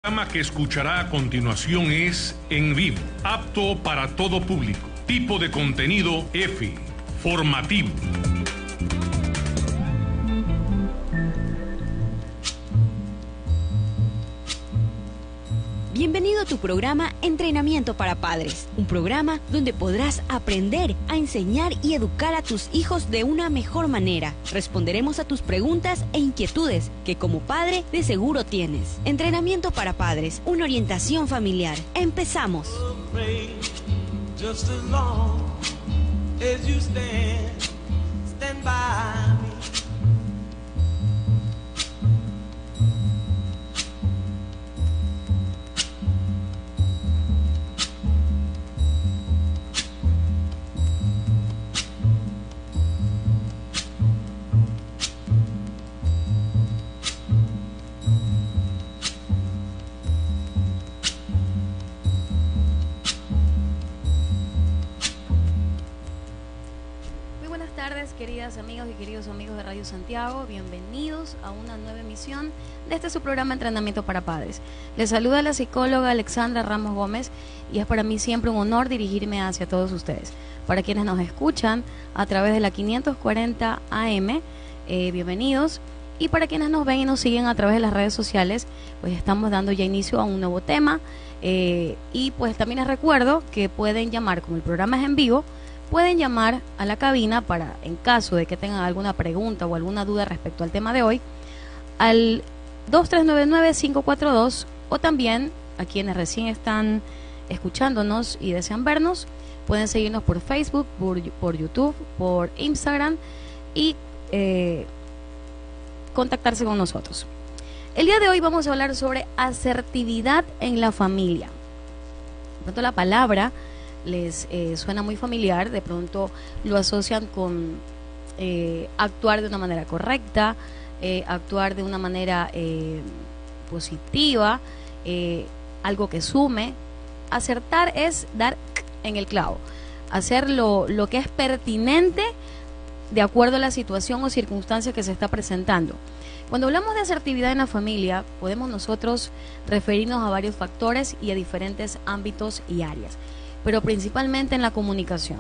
El programa que escuchará a continuación es en vivo, apto para todo público. Tipo de contenido F, formativo. Bienvenido a tu programa Entrenamiento para Padres, un programa donde podrás aprender a enseñar y educar a tus hijos de una mejor manera. Responderemos a tus preguntas e inquietudes que como padre de seguro tienes. Entrenamiento para Padres, una orientación familiar. Empezamos. Queridas amigas y queridos amigos de Radio Santiago, bienvenidos a una nueva emisión de este su programa Entrenamiento para Padres. Les saluda la psicóloga Alexandra Ramos Gómez y es para mí siempre un honor dirigirme hacia todos ustedes. Para quienes nos escuchan a través de la 540 AM, bienvenidos. Y para quienes nos ven y nos siguen a través de las redes sociales, pues estamos dando ya inicio a un nuevo tema. Y pues también les recuerdo que pueden llamar, como el programa es en vivo, pueden llamar a la cabina para, en caso de que tengan alguna pregunta o alguna duda respecto al tema de hoy, al 2399-542, o también a quienes recién están escuchándonos y desean vernos, pueden seguirnos por Facebook, por YouTube, por Instagram y contactarse con nosotros. El día de hoy vamos a hablar sobre asertividad en la familia. De pronto la palabra les suena muy familiar, de pronto lo asocian con actuar de una manera correcta, actuar de una manera positiva, algo que sume. Acertar es dar en el clavo, hacer lo que es pertinente de acuerdo a la situación o circunstancia que se está presentando. Cuando hablamos de asertividad en la familia, podemos nosotros referirnos a varios factores y a diferentes ámbitos y áreas, pero principalmente en la comunicación.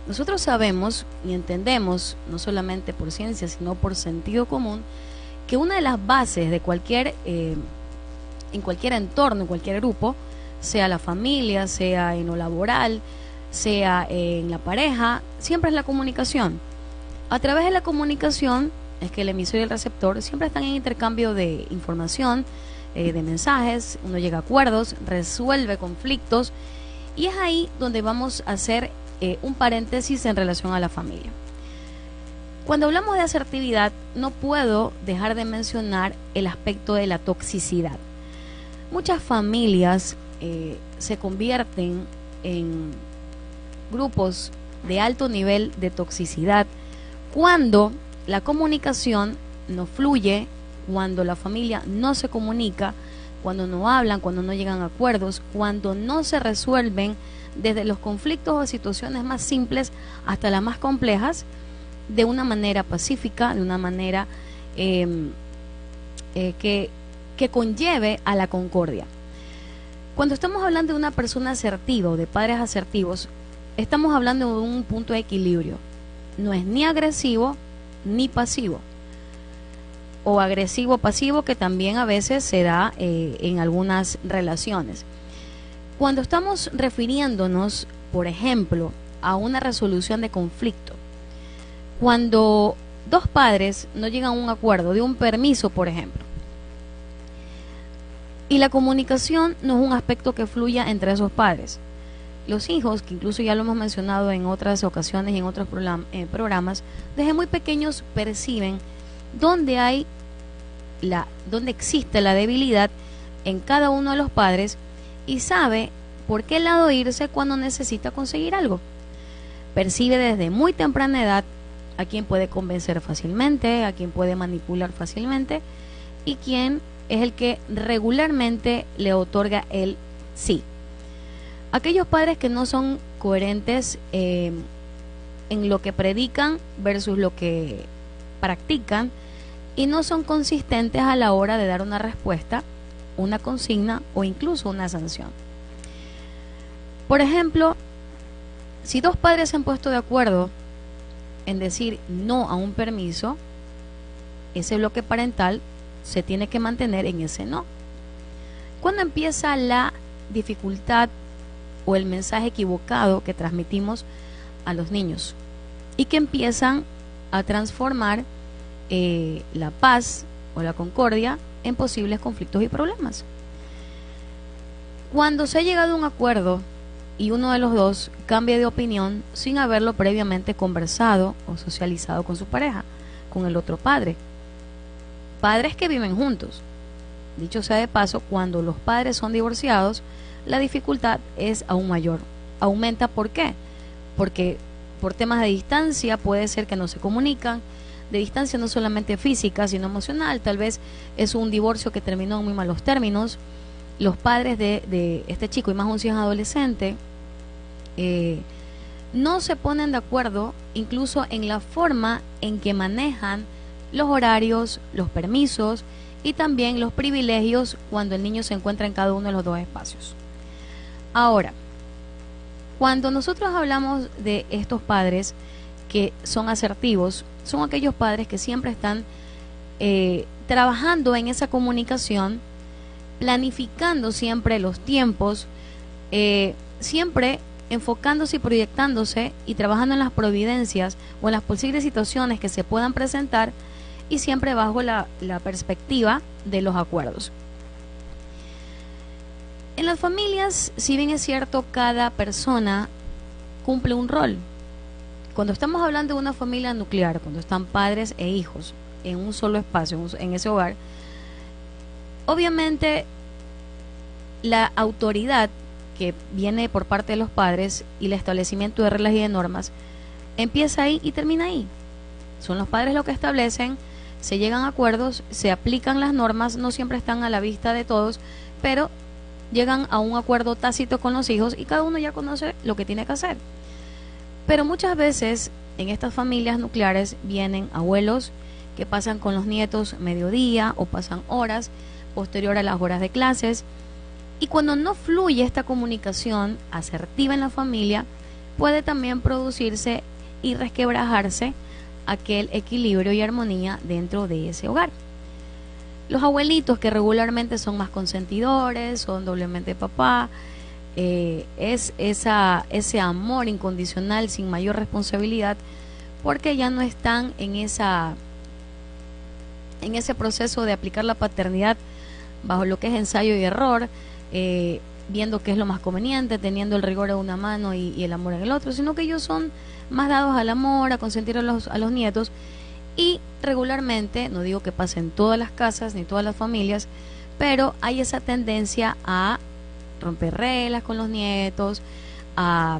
Nosotros sabemos y entendemos, no solamente por ciencia, sino por sentido común, que una de las bases de cualquier, en cualquier entorno, en cualquier grupo, sea la familia, sea en lo laboral, sea en la pareja, siempre es la comunicación. A través de la comunicación es que el emisor y el receptor siempre están en intercambio de información, de mensajes, uno llega a acuerdos, resuelve conflictos. Y es ahí donde vamos a hacer un paréntesis en relación a la familia. Cuando hablamos de asertividad, no puedo dejar de mencionar el aspecto de la toxicidad. Muchas familias se convierten en grupos de alto nivel de toxicidad cuando la comunicación no fluye, cuando la familia no se comunica, cuando no hablan, cuando no llegan a acuerdos, cuando no se resuelven desde los conflictos o situaciones más simples hasta las más complejas de una manera pacífica, de una manera que conlleve a la concordia. Cuando estamos hablando de una persona asertiva o de padres asertivos, estamos hablando de un punto de equilibrio. No es ni agresivo ni pasivo, o agresivo-pasivo, que también a veces se da en algunas relaciones. Cuando estamos refiriéndonos, por ejemplo, a una resolución de conflicto, cuando dos padres no llegan a un acuerdo de un permiso, por ejemplo, y la comunicación no es un aspecto que fluya entre esos padres, los hijos, que incluso ya lo hemos mencionado en otras ocasiones y en otros programas, desde muy pequeños perciben donde existe la debilidad en cada uno de los padres y sabe por qué lado irse cuando necesita conseguir algo. Percibe desde muy temprana edad a quien puede convencer fácilmente, a quien puede manipular fácilmente y quién es el que regularmente le otorga el sí. Aquellos padres que no son coherentes en lo que predican versus lo que practican y no son consistentes a la hora de dar una respuesta una consigna o incluso una sanción. Por ejemplo, si dos padres se han puesto de acuerdo en decir no a un permiso, ese bloque parental se tiene que mantener en ese no. ¿Cuándo empieza la dificultad o el mensaje equivocado que transmitimos a los niños y que empiezan a transformar la paz o la concordia en posibles conflictos y problemas? Cuando se ha llegado a un acuerdo y uno de los dos cambia de opinión sin haberlo previamente conversado o socializado con su pareja, con el otro padre. Padres que viven juntos. Dicho sea de paso, cuando los padres son divorciados, la dificultad es aún mayor. Aumenta, ¿por qué? Porque por temas de distancia puede ser que no se comunican, de distancia no solamente física, sino emocional. Tal vez es un divorcio que terminó en muy malos términos. Los padres de este chico, y más aún si es adolescente, no se ponen de acuerdo incluso en la forma en que manejan los horarios, los permisos y también los privilegios cuando el niño se encuentra en cada uno de los dos espacios. Ahora, cuando nosotros hablamos de estos padres que son asertivos, son aquellos padres que siempre están trabajando en esa comunicación, planificando siempre los tiempos, siempre enfocándose y proyectándose y trabajando en las providencias o en las posibles situaciones que se puedan presentar, y siempre bajo la perspectiva de los acuerdos. En las familias, si bien es cierto, cada persona cumple un rol. Cuando estamos hablando de una familia nuclear, cuando están padres e hijos en un solo espacio, en ese hogar, obviamente la autoridad que viene por parte de los padres y el establecimiento de reglas y de normas empieza ahí y termina ahí. Son los padres los que establecen, se llegan a acuerdos, se aplican las normas, no siempre están a la vista de todos, pero llegan a un acuerdo tácito con los hijos y cada uno ya conoce lo que tiene que hacer. Pero muchas veces en estas familias nucleares vienen abuelos que pasan con los nietos mediodía o pasan horas posterior a las horas de clases, y cuando no fluye esta comunicación asertiva en la familia, puede también producirse y resquebrajarse aquel equilibrio y armonía dentro de ese hogar. Los abuelitos, que regularmente son más consentidores, son doblemente papá, es ese amor incondicional sin mayor responsabilidad, porque ya no están en ese proceso de aplicar la paternidad bajo lo que es ensayo y error, viendo qué es lo más conveniente, teniendo el rigor en una mano y el amor en el otro, sino que ellos son más dados al amor, a consentir a los nietos, y regularmente, no digo que pase en todas las casas ni todas las familias, pero hay esa tendencia a romper reglas con los nietos, a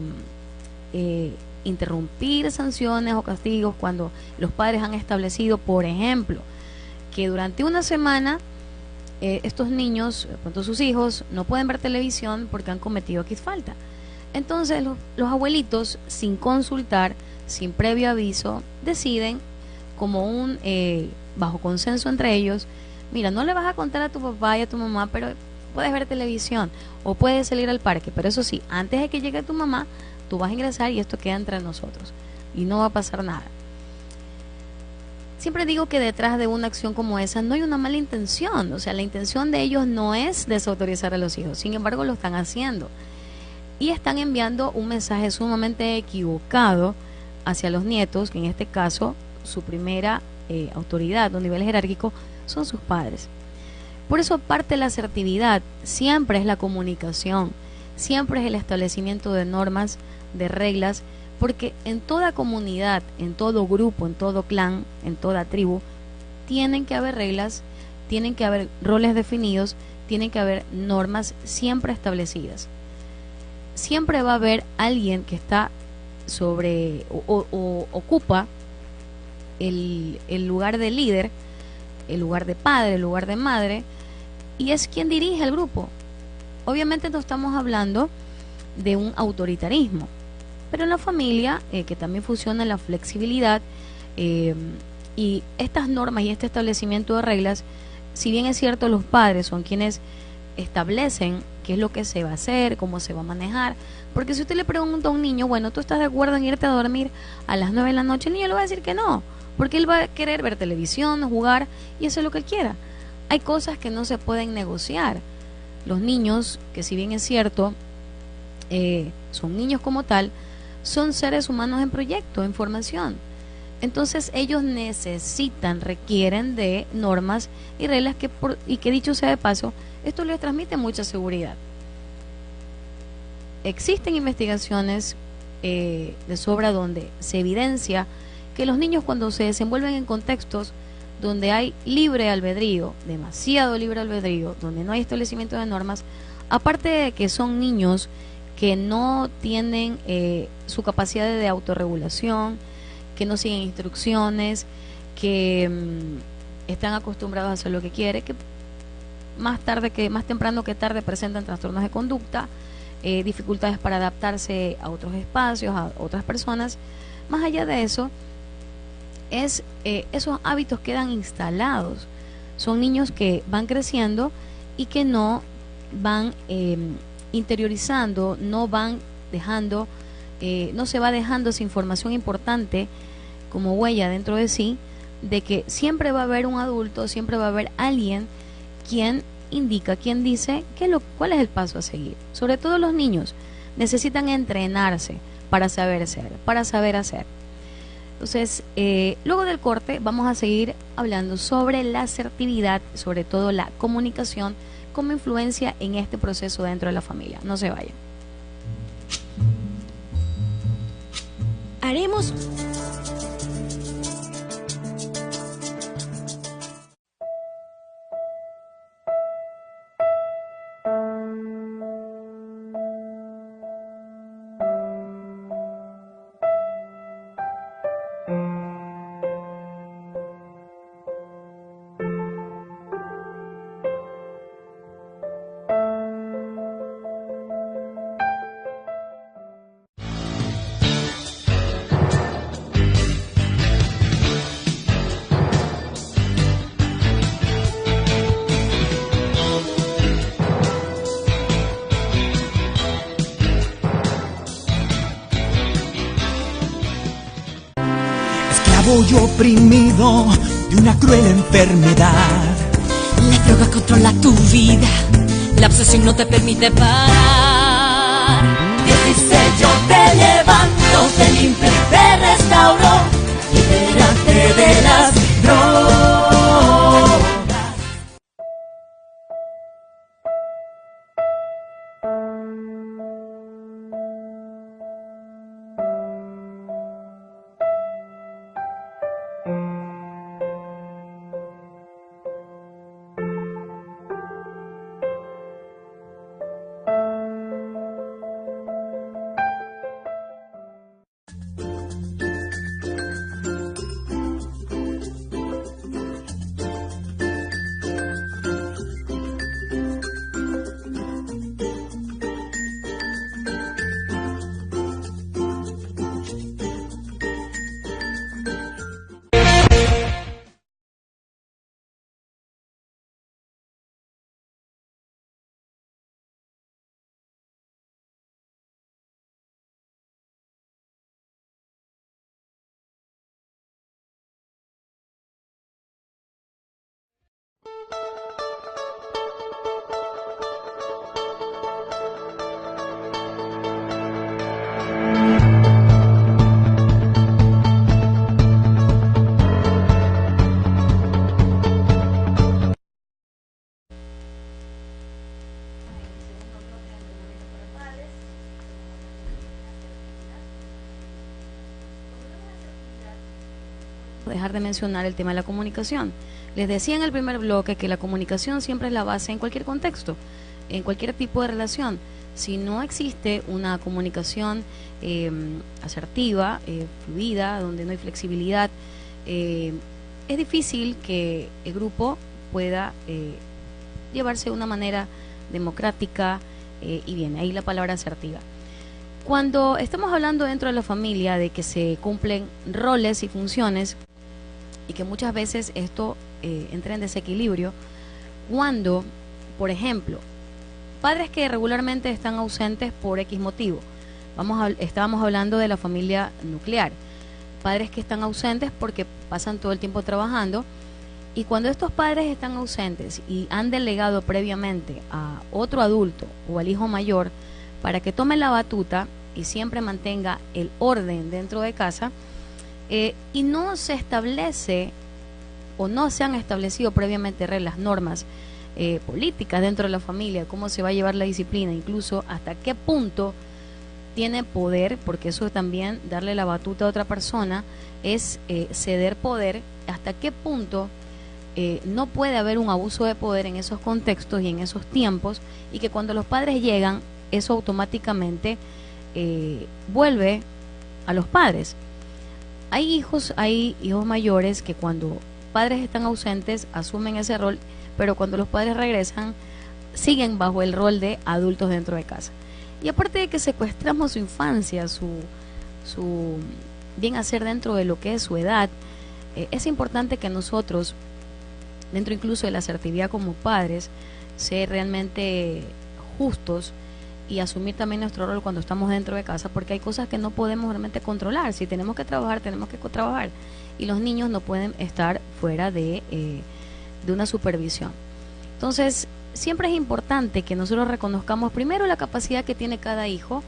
interrumpir sanciones o castigos cuando los padres han establecido, por ejemplo, que durante una semana estos niños, pronto sus hijos, no pueden ver televisión porque han cometido X falta. Entonces los abuelitos, sin consultar, sin previo aviso, deciden como bajo consenso entre ellos: mira, no le vas a contar a tu papá y a tu mamá, pero puedes ver televisión o puedes salir al parque, pero eso sí, antes de que llegue tu mamá, tú vas a ingresar y esto queda entre nosotros y no va a pasar nada. Siempre digo que detrás de una acción como esa no hay una mala intención, o sea, la intención de ellos no es desautorizar a los hijos, sin embargo lo están haciendo y están enviando un mensaje sumamente equivocado hacia los nietos, que en este caso su primera autoridad o nivel jerárquico son sus padres. Por eso parte de la asertividad siempre es la comunicación, siempre es el establecimiento de normas, de reglas, porque en toda comunidad, en todo grupo, en todo clan, en toda tribu, tienen que haber reglas, tienen que haber roles definidos, tienen que haber normas siempre establecidas. Siempre va a haber alguien que está sobre o ocupa el lugar de líder, el lugar de padre, el lugar de madre, y es quien dirige el grupo. Obviamente no estamos hablando de un autoritarismo, pero en la familia, que también funciona la flexibilidad, y estas normas y este establecimiento de reglas si bien es cierto, los padres son quienes establecen qué es lo que se va a hacer, cómo se va a manejar, porque si usted le pregunta a un niño, bueno, ¿tú estás de acuerdo en irte a dormir a las 9 de la noche? El niño le va a decir que no, porque él va a querer ver televisión, jugar, y eso es lo que él quiera. Hay cosas que no se pueden negociar. Los niños, que si bien es cierto, son niños como tal, son seres humanos en proyecto, en formación. Entonces ellos necesitan, requieren de normas y reglas y que dicho sea de paso, esto les transmite mucha seguridad. Existen investigaciones de sobra donde se evidencia que los niños, cuando se desenvuelven en contextos donde hay libre albedrío, demasiado libre albedrío, donde no hay establecimiento de normas, aparte de que son niños que no tienen su capacidad de autorregulación, que no siguen instrucciones, que están acostumbrados a hacer lo que quieren, que más temprano que tarde presentan trastornos de conducta, dificultades para adaptarse a otros espacios, a otras personas. Más allá de eso, esos hábitos quedan instalados. Son niños que van creciendo y que no van interiorizando, no van dejando, no se va dejando esa información importante como huella dentro de sí, de que siempre va a haber un adulto, siempre va a haber alguien quien indica, quien dice cuál es el paso a seguir. Sobre todo los niños necesitan entrenarse para saber ser, para saber hacer. Entonces, luego del corte vamos a seguir hablando sobre la asertividad, sobre todo la comunicación, como influencia en este proceso dentro de la familia. No se vayan. Haremos y oprimido de una cruel enfermedad. La droga controla tu vida, la obsesión no te permite parar. Dios dice: yo te levanto, te limpio y te restauro, libérate de las drogas. Dejar de mencionar el tema de la comunicación. Les decía en el primer bloque que la comunicación siempre es la base en cualquier contexto, en cualquier tipo de relación. Si no existe una comunicación asertiva, fluida, donde no hay flexibilidad, es difícil que el grupo pueda llevarse de una manera democrática y bien, ahí la palabra asertiva. Cuando estamos hablando dentro de la familia de que se cumplen roles y funciones y que muchas veces esto entra en desequilibrio, cuando, por ejemplo, padres que regularmente están ausentes por X motivo. Estábamos hablando de la familia nuclear. Padres que están ausentes porque pasan todo el tiempo trabajando, y cuando estos padres están ausentes y han delegado previamente a otro adulto o al hijo mayor para que tome la batuta y siempre mantenga el orden dentro de casa, y no se establece o no se han establecido previamente reglas, normas políticas dentro de la familia, cómo se va a llevar la disciplina, incluso hasta qué punto tiene poder, porque eso también, darle la batuta a otra persona es ceder poder, hasta qué punto no puede haber un abuso de poder en esos contextos y en esos tiempos, y que cuando los padres llegan, eso automáticamente vuelve a los padres. Hay hijos mayores que cuando padres están ausentes asumen ese rol, pero cuando los padres regresan siguen bajo el rol de adultos dentro de casa. Y aparte de que secuestramos su infancia, su bien hacer dentro de lo que es su edad, es importante que nosotros, dentro incluso de la asertividad como padres, ser realmente justos y asumir también nuestro rol cuando estamos dentro de casa, porque hay cosas que no podemos realmente controlar. Si tenemos que trabajar, tenemos que trabajar, y los niños no pueden estar fuera de una supervisión. Entonces, siempre es importante que nosotros reconozcamos primero la capacidad que tiene cada hijo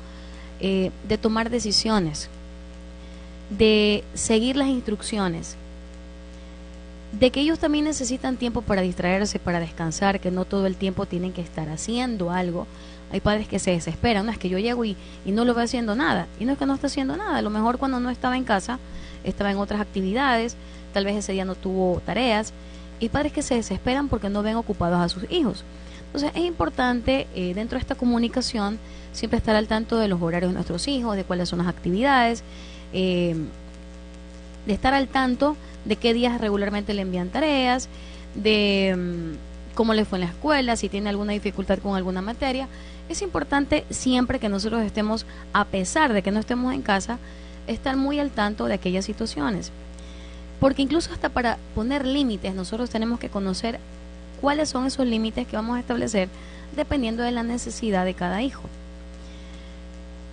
de tomar decisiones, de seguir las instrucciones, de que ellos también necesitan tiempo para distraerse, para descansar, que no todo el tiempo tienen que estar haciendo algo. Hay padres que se desesperan, no es que yo llego y no lo veo haciendo nada, y no es que no está haciendo nada, a lo mejor cuando no estaba en casa estaba en otras actividades, tal vez ese día no tuvo tareas, y padres que se desesperan porque no ven ocupados a sus hijos. Entonces es importante dentro de esta comunicación siempre estar al tanto de los horarios de nuestros hijos, de cuáles son las actividades, de estar al tanto de qué días regularmente le envían tareas, de cómo le fue en la escuela, si tiene alguna dificultad con alguna materia. Es importante siempre que nosotros estemos, a pesar de que no estemos en casa, estar muy al tanto de aquellas situaciones. Porque incluso hasta para poner límites, nosotros tenemos que conocer cuáles son esos límites que vamos a establecer dependiendo de la necesidad de cada hijo.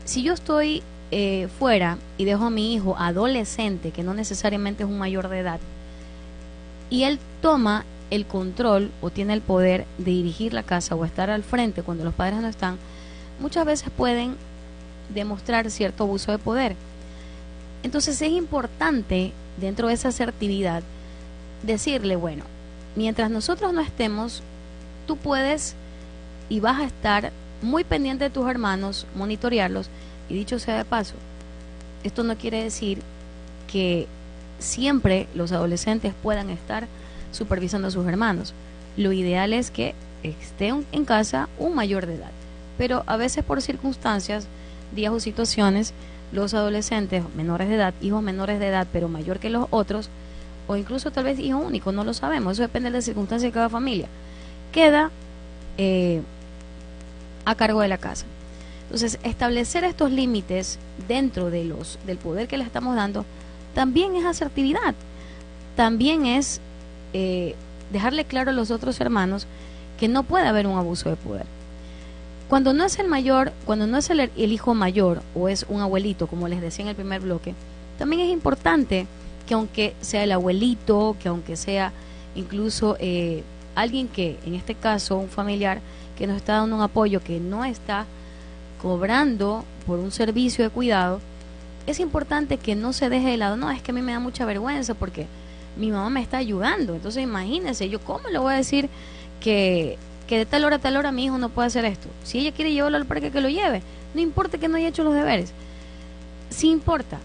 Si yo estoy fuera y dejo a mi hijo adolescente, que no necesariamente es un mayor de edad, y él toma el control o tiene el poder de dirigir la casa o estar al frente cuando los padres no están, muchas veces pueden demostrar cierto abuso de poder. Entonces es importante, dentro de esa asertividad, decirle, bueno, mientras nosotros no estemos, tú puedes y vas a estar muy pendiente de tus hermanos, monitorearlos. Y dicho sea de paso, esto no quiere decir que siempre los adolescentes puedan estar supervisando a sus hermanos. Lo ideal es que esté en casa un mayor de edad, pero a veces por circunstancias, días o situaciones, los adolescentes menores de edad, hijos menores de edad pero mayor que los otros, o incluso tal vez hijo único, no lo sabemos, eso depende de las circunstancias de cada familia, queda a cargo de la casa. Entonces, establecer estos límites dentro de del poder que le estamos dando también es asertividad, también es dejarle claro a los otros hermanos que no puede haber un abuso de poder. Cuando no es el mayor, cuando no es el hijo mayor o es un abuelito, como les decía en el primer bloque, también es importante que aunque sea el abuelito, que aunque sea incluso alguien que, en este caso, un familiar que nos está dando un apoyo, que no está cobrando por un servicio de cuidado, es importante que no se deje de lado. No, es que a mí me da mucha vergüenza porque mi mamá me está ayudando. Entonces imagínense, yo cómo le voy a decir que de tal hora a tal hora mi hijo no puede hacer esto. Si ella quiere llevarlo al parque, que lo lleve, no importa que no haya hecho los deberes. Sí importa,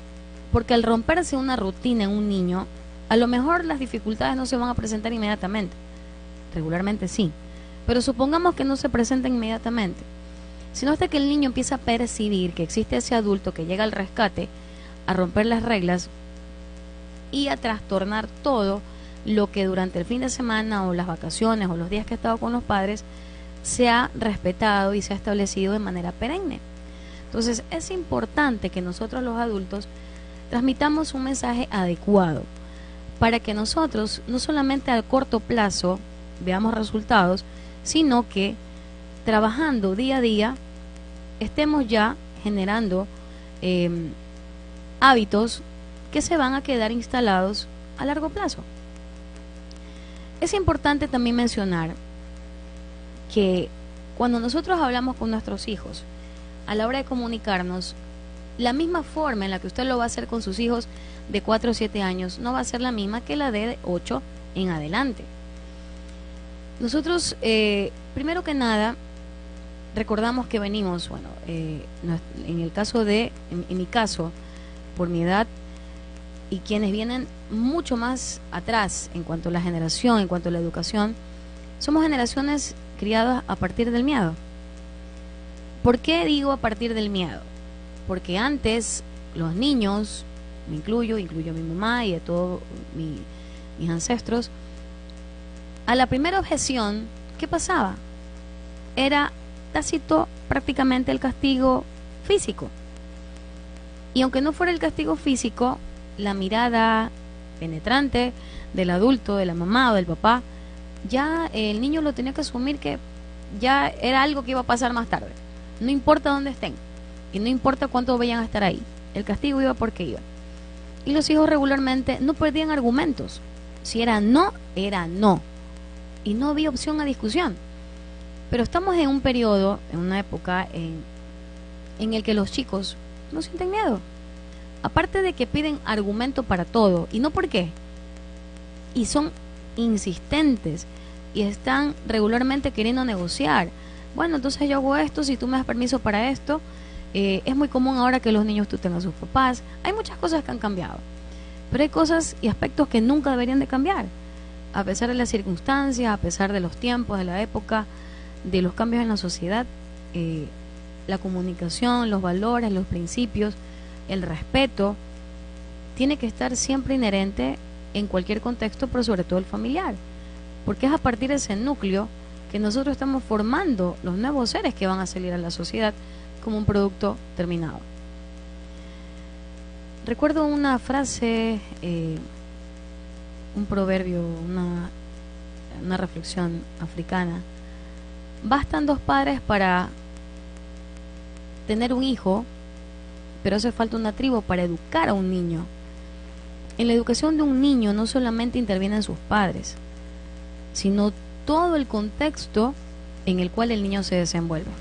porque al romperse una rutina en un niño, a lo mejor las dificultades no se van a presentar inmediatamente, regularmente sí, pero supongamos que no se presenten inmediatamente, sino hasta que el niño empieza a percibir que existe ese adulto que llega al rescate, a romper las reglas y a trastornar todo lo que durante el fin de semana o las vacaciones o los días que ha estado con los padres se ha respetado y se ha establecido de manera perenne. Entonces es importante que nosotros los adultos transmitamos un mensaje adecuado para que nosotros no solamente a corto plazo veamos resultados, sino que trabajando día a día estemos ya generando hábitos que se van a quedar instalados a largo plazo. Es importante también mencionar que cuando nosotros hablamos con nuestros hijos, a la hora de comunicarnos, la misma forma en la que usted lo va a hacer con sus hijos de 4 o 7 años no va a ser la misma que la de 8 en adelante. Nosotros, primero que nada, recordamos que venimos, bueno, en el caso de, en mi caso, por mi edad, y quienes vienen mucho más atrás en cuanto a la generación, en cuanto a la educación, somos generaciones criadas a partir del miedo. ¿Por qué digo a partir del miedo? Porque antes los niños, me incluyo a mi mamá y a todos mis ancestros, a la primera objeción, ¿qué pasaba? Era tácito prácticamente el castigo físico. Y aunque no fuera el castigo físico, la mirada penetrante del adulto, de la mamá o del papá, ya el niño lo tenía que asumir que ya era algo que iba a pasar más tarde. No importa dónde estén y no importa cuánto vayan a estar ahí, el castigo iba porque iba. Y los hijos regularmente no perdían argumentos. Si era no, era no. Y no había opción a discusión. Pero estamos en un periodo, en una época en el que los chicos no sienten miedo. Aparte de que piden argumento para todo, y no por qué, y son insistentes y están regularmente queriendo negociar. Bueno, entonces yo hago esto, si tú me das permiso para esto. Es muy común ahora que los niños tú tengas sus papás. Hay muchas cosas que han cambiado, pero hay cosas y aspectos que nunca deberían de cambiar, a pesar de las circunstancias, a pesar de los tiempos, de la época, de los cambios en la sociedad. La comunicación, los valores, los principios, el respeto tiene que estar siempre inherente en cualquier contexto, pero sobre todo el familiar, porque es a partir de ese núcleo que nosotros estamos formando los nuevos seres que van a salir a la sociedad como un producto terminado. Recuerdo una frase, un proverbio, una reflexión africana: bastan 2 padres para tener un hijo, pero hace falta una tribu para educar a un niño. En la educación de un niño no solamente intervienen sus padres, sino todo el contexto en el cual el niño se desenvuelve.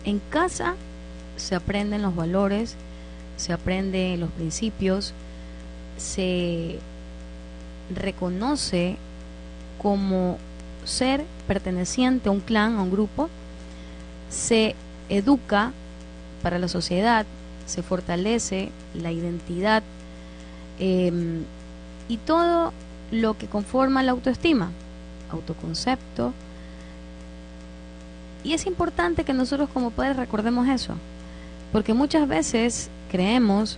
En casa se aprenden los valores, se aprenden los principios, se reconoce como ser perteneciente a un clan, a un grupo, se educa para la sociedad, se fortalece la identidad y todo lo que conforma la autoestima, autoconcepto. Y es importante que nosotros como padres recordemos eso, porque muchas veces creemos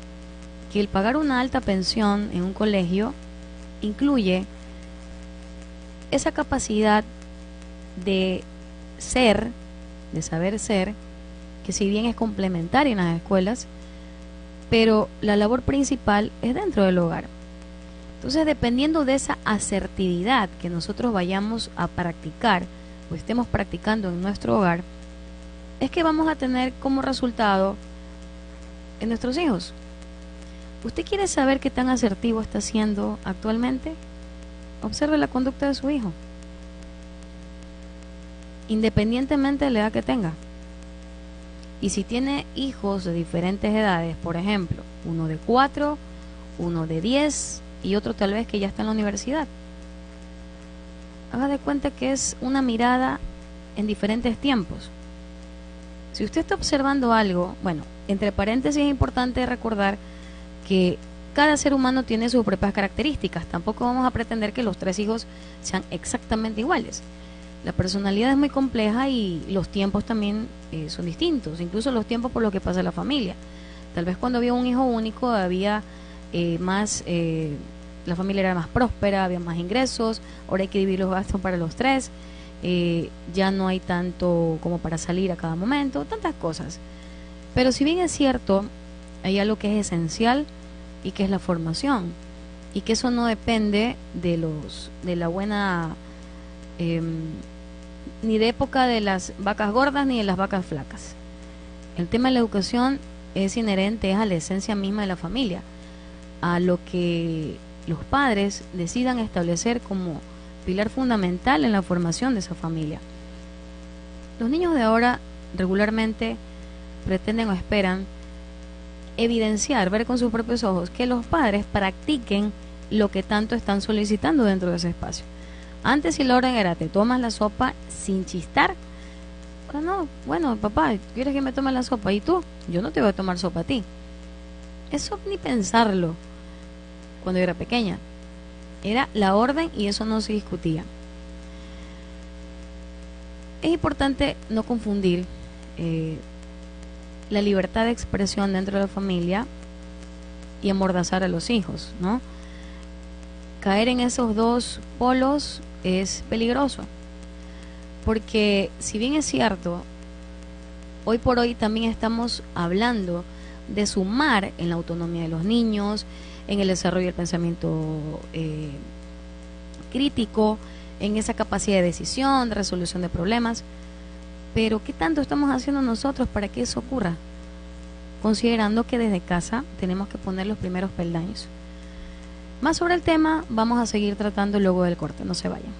que el pagar una alta pensión en un colegio incluye esa capacidad de ser, de saber ser, que si bien es complementaria en las escuelas, pero la labor principal es dentro del hogar. Entonces, dependiendo de esa asertividad que nosotros vayamos a practicar o estemos practicando en nuestro hogar, es que vamos a tener como resultado en nuestros hijos. ¿Usted quiere saber qué tan asertivo está siendo actualmente? Observe la conducta de su hijo, independientemente de la edad que tenga. Y si tiene hijos de diferentes edades, por ejemplo, uno de 4, uno de 10 y otro tal vez que ya está en la universidad, haga de cuenta que es una mirada en diferentes tiempos. Si usted está observando algo, bueno, entre paréntesis es importante recordar que cada ser humano tiene sus propias características. Tampoco vamos a pretender que los 3 hijos sean exactamente iguales. La personalidad es muy compleja y los tiempos también son distintos, incluso los tiempos por los que pasa la familia. Tal vez cuando había un hijo único había la familia era más próspera, había más ingresos, ahora hay que dividir los gastos para los 3, ya no hay tanto como para salir a cada momento, tantas cosas. Pero si bien es cierto, hay algo que es esencial y que es la formación, y que eso no depende de la buena ni de época de las vacas gordas ni de las vacas flacas. El tema de la educación es inherente, es a la esencia misma de la familia, a lo que los padres decidan establecer como pilar fundamental en la formación de esa familia. Los niños de ahora regularmente pretenden o esperan evidenciar, ver con sus propios ojos que los padres practiquen lo que tanto están solicitando dentro de ese espacio. Antes, si la orden era te tomas la sopa sin chistar, no, bueno, papá, ¿quieres que me tome la sopa? ¿Y tú? Yo no te voy a tomar sopa a ti. Eso ni pensarlo cuando yo era pequeña. Era la orden y eso no se discutía. Es importante no confundir la libertad de expresión dentro de la familia y amordazar a los hijos, ¿no? Caer en esos dos polos es peligroso, porque si bien es cierto, hoy por hoy también estamos hablando de sumar en la autonomía de los niños, en el desarrollo del pensamiento crítico, en esa capacidad de decisión, de resolución de problemas, pero ¿qué tanto estamos haciendo nosotros para que eso ocurra? Considerando que desde casa tenemos que poner los primeros peldaños. Más sobre el tema vamos a seguir tratando luego del corte, no se vayan.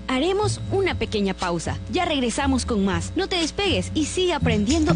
Haremos una pequeña pausa. Ya regresamos con más. No te despegues y sigue aprendiendo.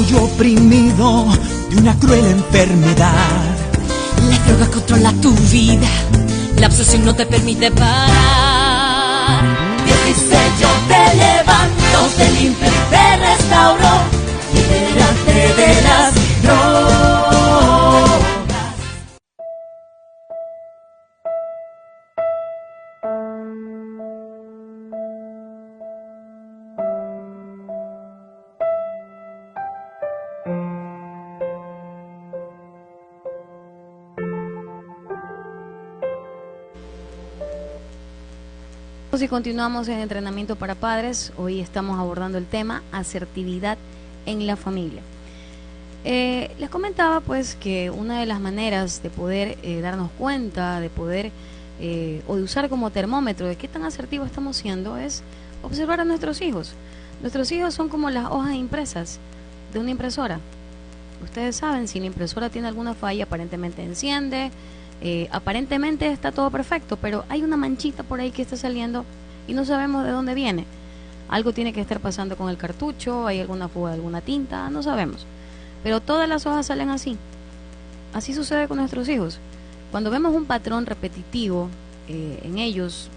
Y oprimido de una cruel enfermedad. La droga controla tu vida, la obsesión no te permite parar. Dios dice yo te levanto, te limpio y te restauro, libérate de las drogas. Y continuamos en entrenamiento para padres. Hoy estamos abordando el tema asertividad en la familia. Les comentaba pues que una de las maneras de poder darnos cuenta, de poder o de usar como termómetro de qué tan asertivos estamos siendo es observar a nuestros hijos. Nuestros hijos son como las hojas impresas de una impresora. Ustedes saben, si la impresora tiene alguna falla, aparentemente enciende, aparentemente está todo perfecto, pero hay una manchita por ahí que está saliendo y no sabemos de dónde viene. Algo tiene que estar pasando con el cartucho, hay alguna fuga de alguna tinta, no sabemos. Pero todas las hojas salen así. Así sucede con nuestros hijos. Cuando vemos un patrón repetitivo en ellos,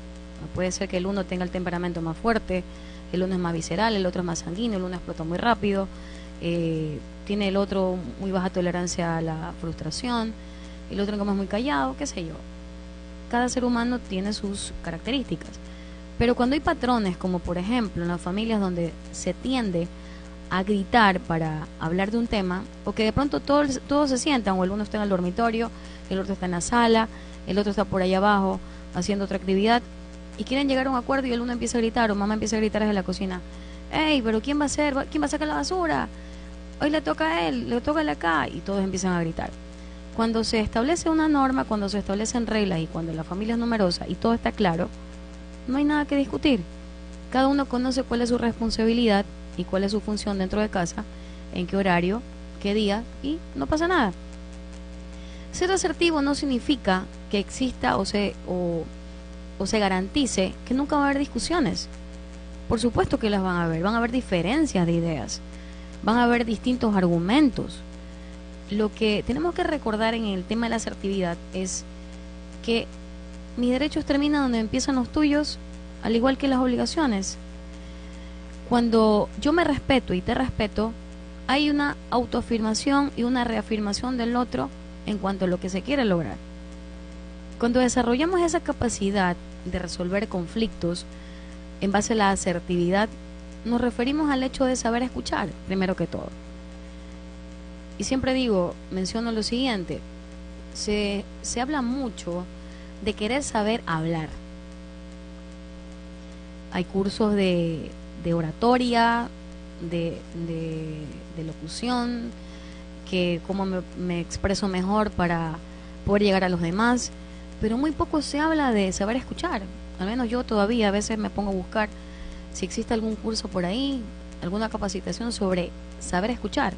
puede ser que el uno tenga el temperamento más fuerte, el uno es más visceral, el otro es más sanguíneo, el uno explota muy rápido, tiene el otro muy baja tolerancia a la frustración, el otro como es muy callado, qué sé yo. Cada ser humano tiene sus características. Pero cuando hay patrones, como por ejemplo en las familias donde se tiende a gritar para hablar de un tema, o que de pronto todos se sientan, o el uno está en el dormitorio, el otro está en la sala, el otro está por allá abajo haciendo otra actividad, y quieren llegar a un acuerdo y el uno empieza a gritar, o mamá empieza a gritar desde la cocina: ¡Ey, pero quién va a sacar la basura! Hoy le toca a él, le toca a él acá, y todos empiezan a gritar. Cuando se establece una norma, cuando se establecen reglas y cuando la familia es numerosa y todo está claro, no hay nada que discutir. Cada uno conoce cuál es su responsabilidad y cuál es su función dentro de casa, en qué horario, qué día, y no pasa nada. Ser asertivo no significa que exista o se garantice que nunca va a haber discusiones. Por supuesto que las van a haber diferencias de ideas, van a haber distintos argumentos. Lo que tenemos que recordar en el tema de la asertividad es que mis derechos terminan donde empiezan los tuyos, al igual que las obligaciones. Cuando yo me respeto y te respeto, hay una autoafirmación y una reafirmación del otro en cuanto a lo que se quiere lograr. Cuando desarrollamos esa capacidad de resolver conflictos en base a la asertividad, nos referimos al hecho de saber escuchar, primero que todo. Y siempre menciono lo siguiente: se habla mucho de querer saber hablar. Hay cursos de oratoria, de locución, que cómo me expreso mejor para poder llegar a los demás, pero muy poco se habla de saber escuchar. Al menos yo todavía a veces me pongo a buscar si existe algún curso por ahí, alguna capacitación sobre saber escuchar,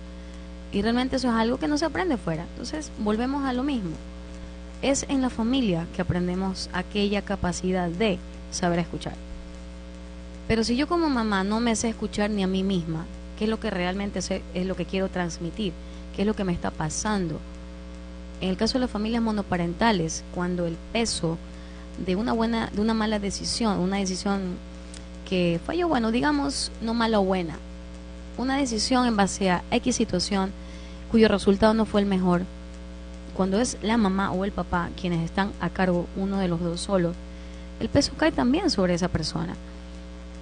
y realmente eso es algo que no se aprende fuera. Entonces volvemos a lo mismo, es en la familia que aprendemos aquella capacidad de saber escuchar. Pero si yo como mamá no me sé escuchar ni a mí misma, ¿qué es lo que realmente es lo que quiero transmitir? ¿Qué es lo que me está pasando? En el caso de las familias monoparentales, cuando el peso de una mala decisión, una decisión que falló, digamos, no mala o buena, una decisión en base a X situación cuyo resultado no fue el mejor, cuando es la mamá o el papá quienes están a cargo, uno de los dos solo, el peso cae también sobre esa persona.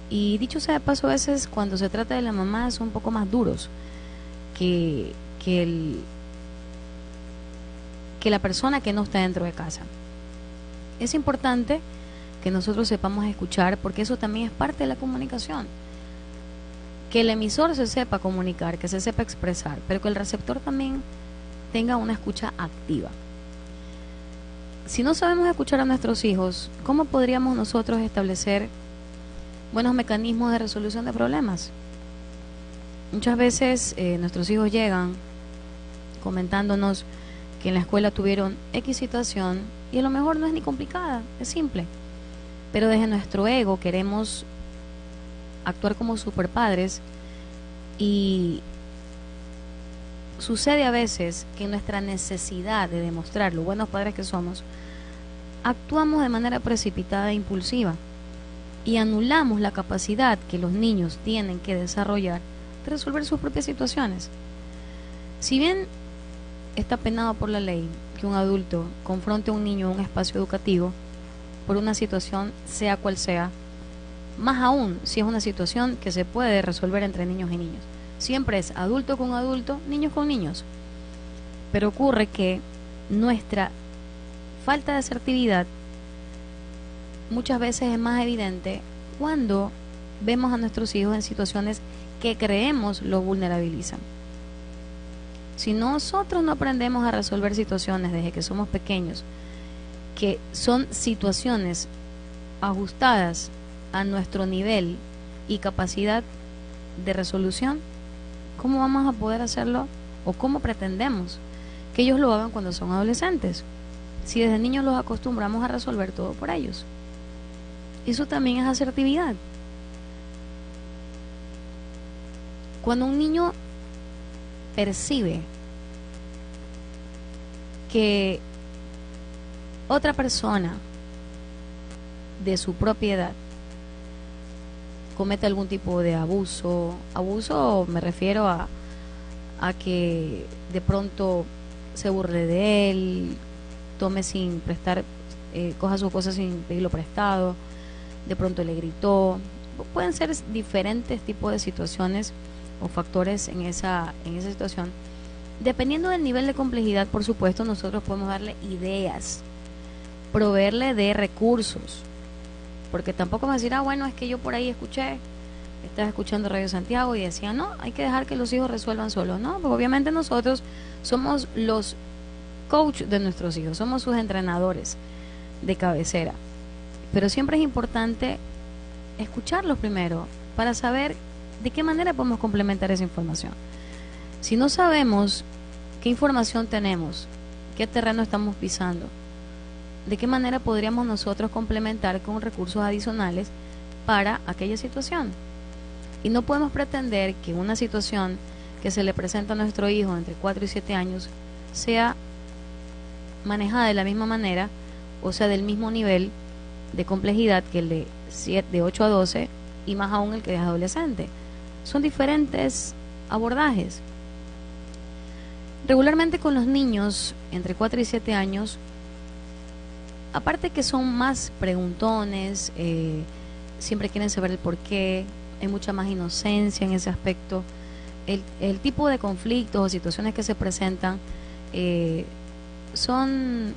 Y dicho sea de paso, a veces cuando se trata de la mamá son un poco más duros que la persona que no está dentro de casa. Es importante que nosotros sepamos escuchar, porque eso también es parte de la comunicación. Que el emisor se sepa comunicar, que se sepa expresar, pero que el receptor también tenga una escucha activa. Si no sabemos escuchar a nuestros hijos, ¿cómo podríamos nosotros establecer buenos mecanismos de resolución de problemas? Muchas veces nuestros hijos llegan comentándonos que en la escuela tuvieron X situación y a lo mejor no es ni complicada, es simple, pero desde nuestro ego queremos actuar como superpadres, y sucede a veces que en nuestra necesidad de demostrar lo buenos padres que somos, actuamos de manera precipitada e impulsiva y anulamos la capacidad que los niños tienen que desarrollar de resolver sus propias situaciones. Si bien está penado por la ley que un adulto confronte a un niño en un espacio educativo por una situación, sea cual sea, más aún si es una situación que se puede resolver entre niños y niños. Siempre es adulto con adulto, niños con niños. Pero ocurre que nuestra falta de asertividad muchas veces es más evidente cuando vemos a nuestros hijos en situaciones que creemos los vulnerabilizan. Si nosotros no aprendemos a resolver situaciones desde que somos pequeños, que son situaciones ajustadas a nuestro nivel y capacidad de resolución, ¿cómo vamos a poder hacerlo o cómo pretendemos que ellos lo hagan cuando son adolescentes? Si desde niños los acostumbramos a resolver todo por ellos. Eso también es asertividad. Cuando un niño percibe que otra persona de su propia edad comete algún tipo de abuso me refiero a que de pronto se burle de él, tome sin prestar, coja sus cosas sin pedirlo prestado, de pronto le gritó, pueden ser diferentes tipos de situaciones o factores en esa situación. Dependiendo del nivel de complejidad, por supuesto, nosotros podemos darle ideas, proveerle de recursos, porque tampoco vamos a decir, bueno, es que yo por ahí estaba escuchando Radio Santiago y decía, no, hay que dejar que los hijos resuelvan solos, ¿no? Porque obviamente nosotros somos los coach de nuestros hijos, somos sus entrenadores de cabecera, pero siempre es importante escucharlos primero para saber de qué manera podemos complementar esa información. Si no sabemos qué información tenemos, qué terreno estamos pisando, de qué manera podríamos nosotros complementar con recursos adicionales para aquella situación. Y no podemos pretender que una situación que se le presenta a nuestro hijo entre 4 y 7 años sea manejada de la misma manera, o sea, del mismo nivel de complejidad que el de 8 a 12 y más aún el que es adolescente. Son diferentes abordajes. Regularmente con los niños entre 4 y 7 años, aparte que son más preguntones, siempre quieren saber el por qué, hay mucha más inocencia en ese aspecto, el tipo de conflictos o situaciones que se presentan son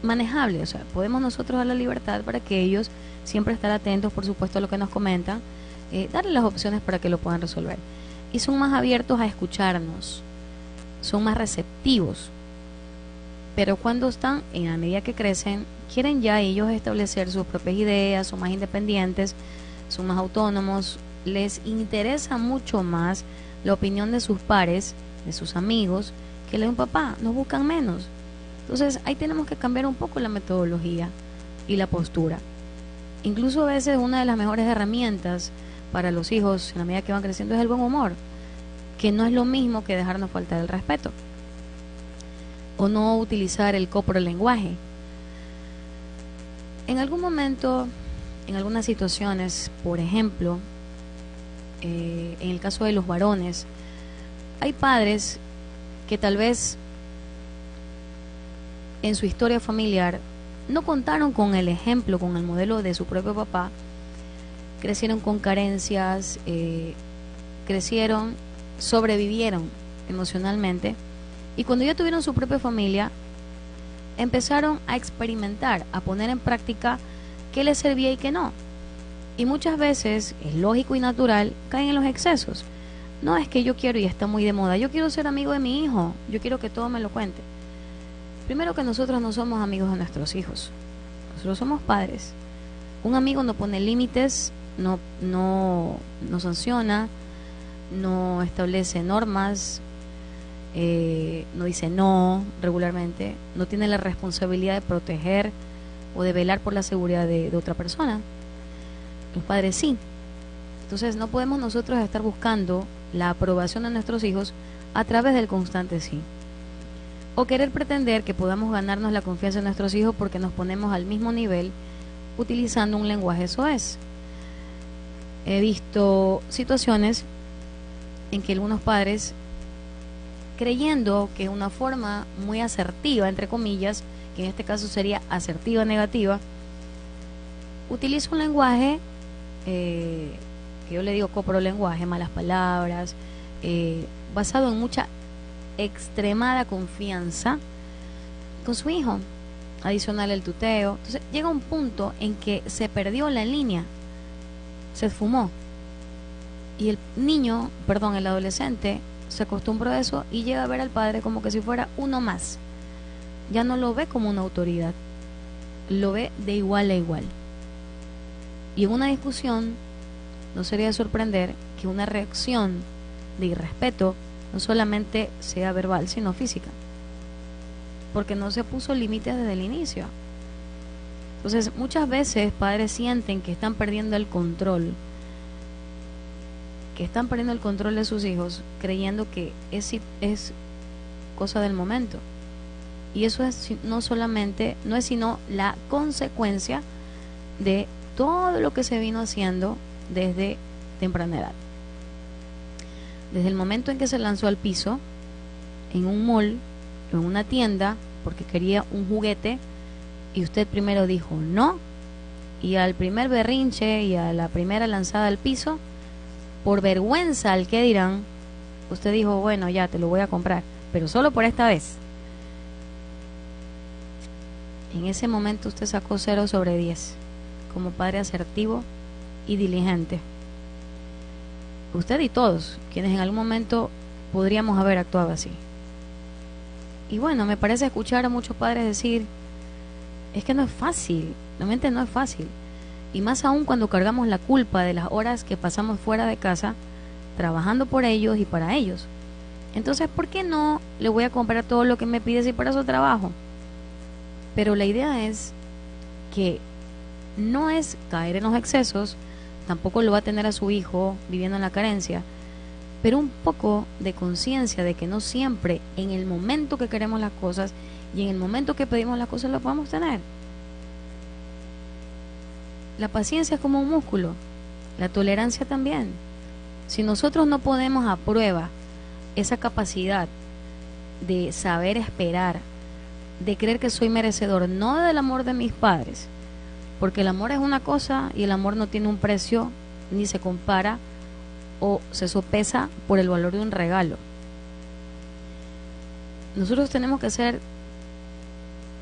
manejables, o sea, podemos nosotros dar la libertad para que ellos siempre estar atentos, por supuesto, a lo que nos comentan, darle las opciones para que lo puedan resolver. Y son más abiertos a escucharnos, son más receptivos. Pero cuando están, en la medida que crecen, quieren ya ellos establecer sus propias ideas, son más independientes, son más autónomos, les interesa mucho más la opinión de sus pares, de sus amigos, que la de un papá, nos buscan menos. Entonces ahí tenemos que cambiar un poco la metodología y la postura. Incluso a veces una de las mejores herramientas para los hijos en la medida que van creciendo es el buen humor, que no es lo mismo que dejarnos faltar el respeto o no utilizar el coprolenguaje. En algún momento, en algunas situaciones, por ejemplo, en el caso de los varones, hay padres que tal vez en su historia familiar no contaron con el ejemplo, con el modelo de su propio papá, crecieron con carencias, sobrevivieron emocionalmente, y cuando ya tuvieron su propia familia, empezaron a experimentar, a poner en práctica qué les servía y qué no. Y muchas veces, es lógico y natural, caen en los excesos. No, es que yo quiero, y está muy de moda, yo quiero ser amigo de mi hijo, yo quiero que todo me lo cuente. Primero, que nosotros no somos amigos de nuestros hijos, nosotros somos padres. Un amigo no pone límites, no sanciona, no establece normas, no dice no regularmente, no tiene la responsabilidad de proteger o de velar por la seguridad de otra persona. Los padres sí. Entonces no podemos nosotros estar buscando la aprobación de nuestros hijos a través del constante sí, o querer pretender que podamos ganarnos la confianza de nuestros hijos porque nos ponemos al mismo nivel utilizando un lenguaje soez. He visto situaciones en que algunos padres, creyendo que una forma muy asertiva, entre comillas, que en este caso sería asertiva negativa, utiliza un lenguaje que yo le digo coprolenguaje, malas palabras, basado en mucha extremada confianza con su hijo, adicional el tuteo. Entonces llega un punto en que se perdió la línea, se esfumó, y el adolescente se acostumbró a eso y llega a ver al padre como que si fuera uno más. Ya no lo ve como una autoridad, lo ve de igual a igual. Y en una discusión no sería de sorprender que una reacción de irrespeto no solamente sea verbal, sino física, porque no se puso límites desde el inicio. Entonces muchas veces padres sienten que están perdiendo el control, de sus hijos, creyendo que es cosa del momento, y eso no es sino la consecuencia de todo lo que se vino haciendo desde temprana edad. Desde el momento en que se lanzó al piso en un mall o en una tienda porque quería un juguete, y usted primero dijo no, y al primer berrinche y a la primera lanzada al piso por vergüenza al que dirán, usted dijo, bueno, ya te lo voy a comprar, pero solo por esta vez. En ese momento usted sacó 0 sobre 10 como padre asertivo y diligente. Usted y todos, quienes en algún momento podríamos haber actuado así. Y bueno, me parece escuchar a muchos padres decir, es que no es fácil, realmente no es fácil. Y más aún cuando cargamos la culpa de las horas que pasamos fuera de casa, trabajando por ellos y para ellos. Entonces, ¿por qué no le voy a comprar todo lo que me pide si para su trabajo? Pero la idea es que no es caer en los excesos, tampoco lo va a tener a su hijo viviendo en la carencia, pero un poco de conciencia de que no siempre en el momento que queremos las cosas y en el momento que pedimos las cosas lo podemos tener. La paciencia es como un músculo, la tolerancia también. Si nosotros no ponemos a prueba esa capacidad de saber esperar, de creer que soy merecedor, no del amor de mis padres, porque el amor es una cosa y el amor no tiene un precio, ni se compara o se sopesa por el valor de un regalo. Nosotros tenemos que ser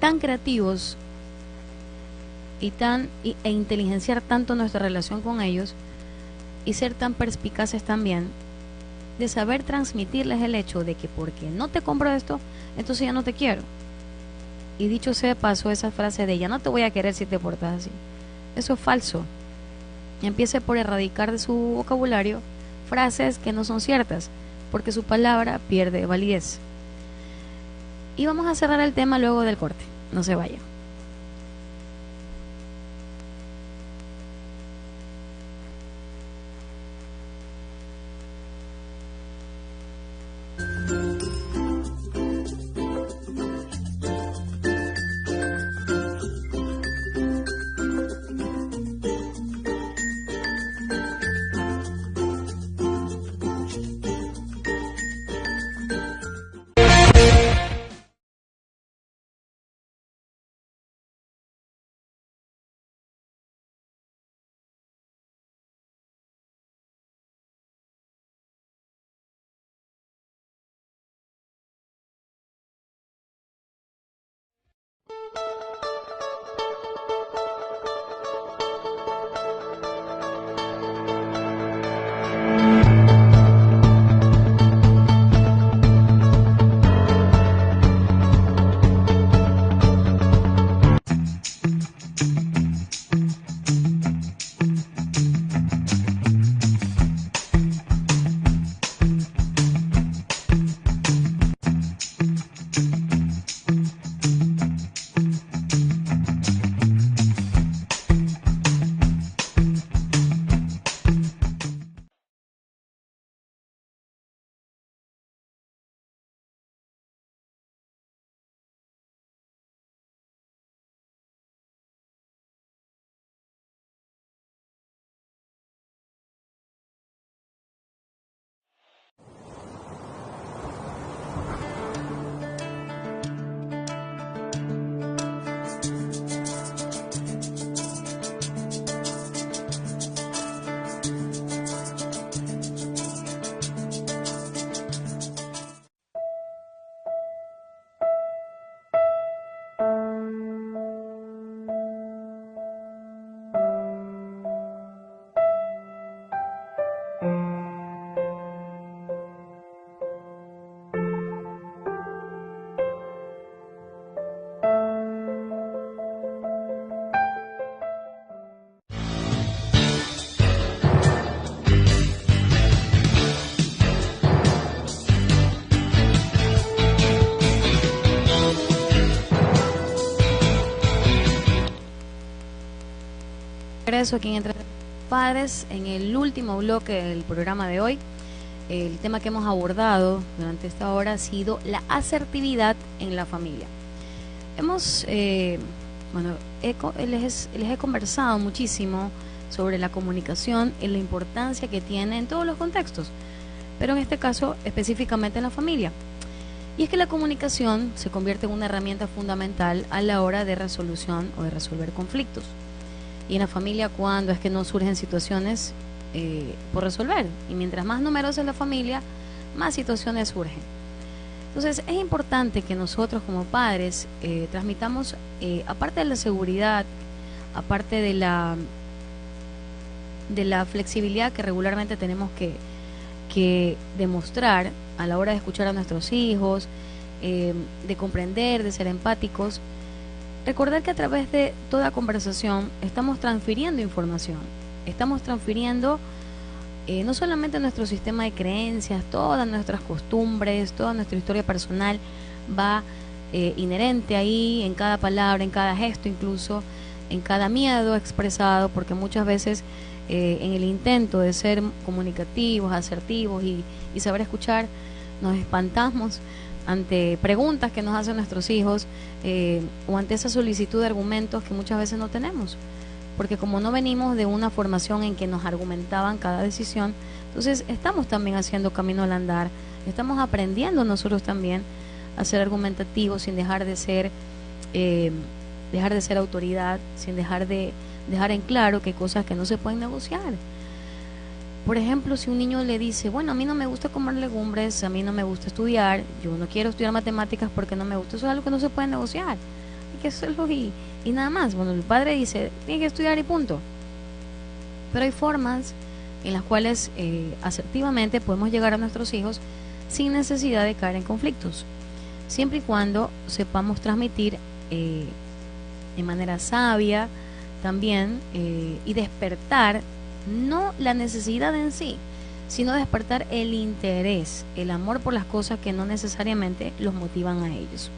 tan creativos e inteligenciar tanto nuestra relación con ellos y ser tan perspicaces también de saber transmitirles el hecho de que porque no te compro esto, entonces ya no te quiero. Y dicho sea de paso, esa frase de ya no te voy a querer si te portas así, eso es falso. Empiece por erradicar de su vocabulario frases que no son ciertas, porque su palabra pierde validez. Y vamos a cerrar el tema luego del corte. No se vaya. Regreso aquí en Entre Padres, en el último bloque del programa de hoy. El tema que hemos abordado durante esta hora ha sido la asertividad en la familia. Les he conversado muchísimo sobre la comunicación y la importancia que tiene en todos los contextos, pero en este caso específicamente en la familia. Y es que la comunicación se convierte en una herramienta fundamental a la hora de resolución o de resolver conflictos. Y en la familia, cuando es que no surgen situaciones por resolver. Y mientras más numerosa es la familia, más situaciones surgen. Entonces es importante que nosotros como padres transmitamos, aparte de la seguridad, aparte de la flexibilidad que regularmente tenemos que demostrar a la hora de escuchar a nuestros hijos, de comprender, de ser empáticos, recordar que a través de toda conversación estamos transfiriendo información, estamos transfiriendo no solamente nuestro sistema de creencias, todas nuestras costumbres, toda nuestra historia personal va inherente ahí, en cada palabra, en cada gesto, incluso en cada miedo expresado, porque muchas veces en el intento de ser comunicativos, asertivos y saber escuchar, nos espantamos ante preguntas que nos hacen nuestros hijos o ante esa solicitud de argumentos que muchas veces no tenemos, porque como no venimos de una formación en que nos argumentaban cada decisión, entonces estamos también haciendo camino al andar, estamos aprendiendo nosotros también a ser argumentativos sin dejar de ser autoridad, sin dejar en claro que hay cosas que no se pueden negociar. Por ejemplo, si un niño le dice, bueno, a mí no me gusta comer legumbres, a mí no me gusta estudiar, yo no quiero estudiar matemáticas porque no me gusta, eso es algo que no se puede negociar, hay que hacerlo y nada más. Bueno, el padre dice, tiene que estudiar y punto. Pero hay formas en las cuales asertivamente podemos llegar a nuestros hijos sin necesidad de caer en conflictos, siempre y cuando sepamos transmitir de manera sabia también y despertar no la necesidad en sí, sino despertar el interés, el amor por las cosas que no necesariamente los motivan a ellos.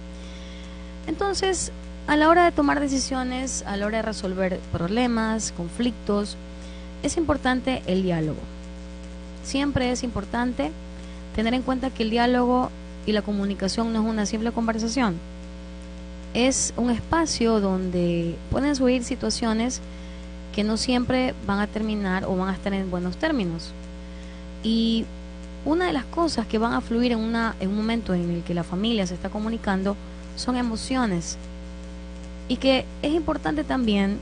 Entonces, a la hora de tomar decisiones, a la hora de resolver problemas, conflictos, es importante el diálogo. Siempre es importante tener en cuenta que el diálogo y la comunicación no es una simple conversación. Es un espacio donde pueden surgir situaciones que no siempre van a terminar o van a estar en buenos términos. Y una de las cosas que van a fluir en un momento en el que la familia se está comunicando son emociones. Y que es importante también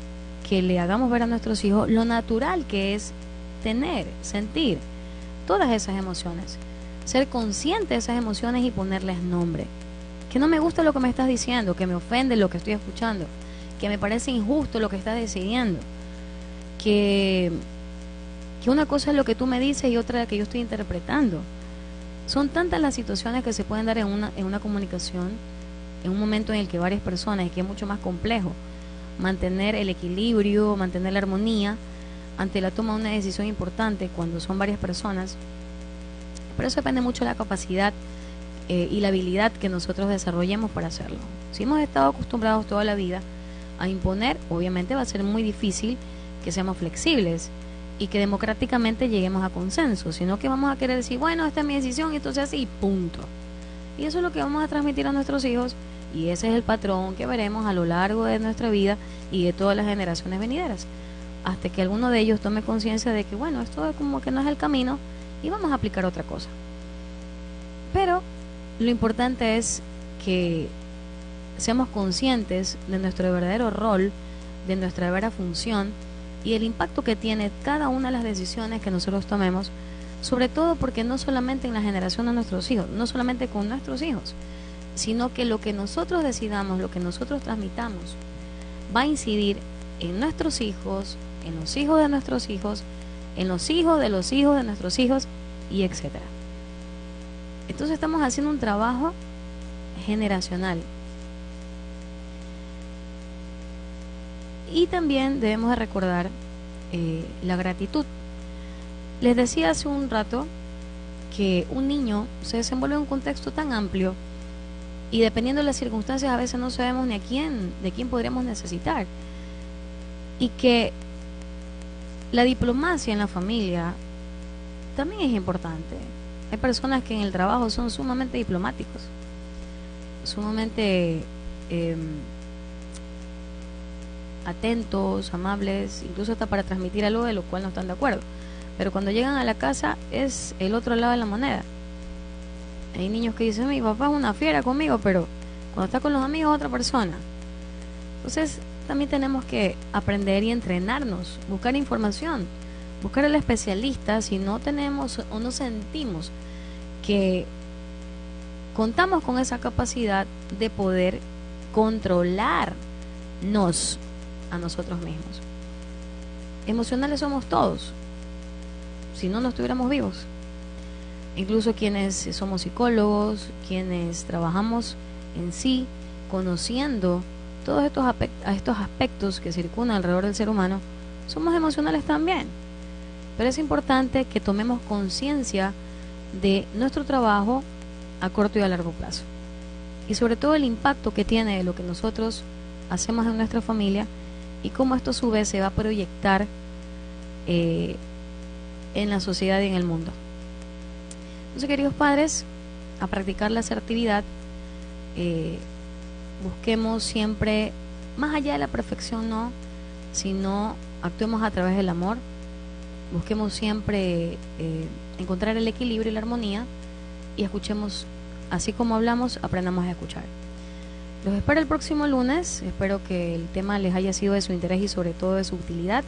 que le hagamos ver a nuestros hijos lo natural que es tener, sentir todas esas emociones. Ser consciente de esas emociones y ponerles nombre. Que no me gusta lo que me estás diciendo, que me ofende lo que estoy escuchando, que me parece injusto lo que estás decidiendo, que una cosa es lo que tú me dices y otra la que yo estoy interpretando. Son tantas las situaciones que se pueden dar en una comunicación, en un momento en el que varias personas, y que es mucho más complejo mantener el equilibrio, mantener la armonía ante la toma de una decisión importante cuando son varias personas. Pero eso depende mucho de la capacidad y la habilidad que nosotros desarrollemos para hacerlo. Si hemos estado acostumbrados toda la vida a imponer, obviamente va a ser muy difícil que seamos flexibles y que democráticamente lleguemos a consenso, sino que vamos a querer decir, bueno, esta es mi decisión y entonces así, punto. Y eso es lo que vamos a transmitir a nuestros hijos, y ese es el patrón que veremos a lo largo de nuestra vida y de todas las generaciones venideras, hasta que alguno de ellos tome conciencia de que, bueno, esto es como que no es el camino y vamos a aplicar otra cosa. Pero lo importante es que seamos conscientes de nuestro verdadero rol, de nuestra verdadera función y el impacto que tiene cada una de las decisiones que nosotros tomemos, sobre todo porque no solamente en la generación de nuestros hijos, no solamente con nuestros hijos, sino que lo que nosotros decidamos, lo que nosotros transmitamos, va a incidir en nuestros hijos, en los hijos de nuestros hijos, en los hijos de los hijos de nuestros hijos, y etcétera. Entonces estamos haciendo un trabajo generacional. Y también debemos de recordar la gratitud. Les decía hace un rato que un niño se desenvuelve en un contexto tan amplio y dependiendo de las circunstancias a veces no sabemos ni de quién podríamos necesitar, y que la diplomacia en la familia también es importante. Hay personas que en el trabajo son sumamente diplomáticos, sumamente atentos, amables, incluso hasta para transmitir algo de lo cual no están de acuerdo, pero cuando llegan a la casa es el otro lado de la moneda. Hay niños que dicen, mi papá es una fiera conmigo, pero cuando está con los amigos es otra persona. Entonces también tenemos que aprender y entrenarnos, buscar información, buscar al especialista si no tenemos o no sentimos que contamos con esa capacidad de poder controlarnos a nosotros mismos. Emocionales somos todos, si no estuviéramos vivos. Incluso quienes somos psicólogos, quienes trabajamos en sí, conociendo todos estos aspectos que circundan alrededor del ser humano, somos emocionales también. Pero es importante que tomemos conciencia de nuestro trabajo a corto y a largo plazo. Y sobre todo el impacto que tiene de lo que nosotros hacemos en nuestra familia y cómo esto a su vez se va a proyectar en la sociedad y en el mundo. Entonces, queridos padres, a practicar la asertividad, busquemos siempre, más allá de la perfección, no, sino actuemos a través del amor. Busquemos siempre encontrar el equilibrio y la armonía, y escuchemos, así como hablamos, aprendamos a escuchar. Los espero el próximo lunes. Espero que el tema les haya sido de su interés y sobre todo de su utilidad.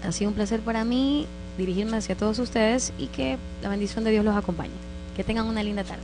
Ha sido un placer para mí dirigirme hacia todos ustedes y que la bendición de Dios los acompañe. Que tengan una linda tarde.